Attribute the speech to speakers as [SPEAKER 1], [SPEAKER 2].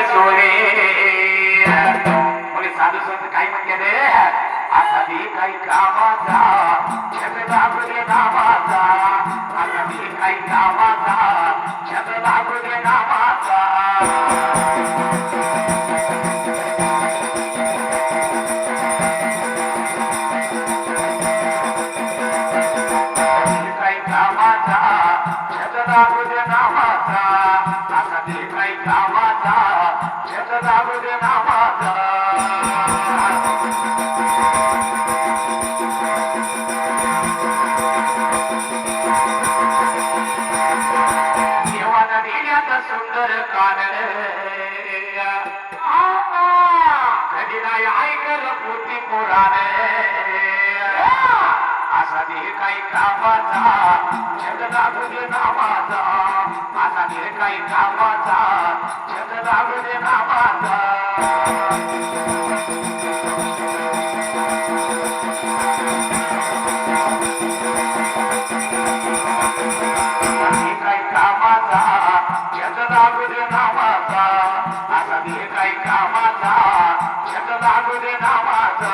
[SPEAKER 1] सोने मुली साधू संत काय म्हणते रे असा मी काही कामाचा छत लागू दे नामाचा असा मी काही कामाचा छत लागू दे नामाचा लागू दे नामाचा असा ते काही कामाचा छत लागू दे नामाचा देवाला दिल्याचा सुंदर कानन कधी नाही ऐकल पोती पुराण असा दे काही कामाचा छत लागू दे नामाचा असा दे काही कामाचा छत लागू दे नामाचा काही कामाचा छत लागू दे नामाचा असा दे काही कामाचा छत लागू दे नामाचा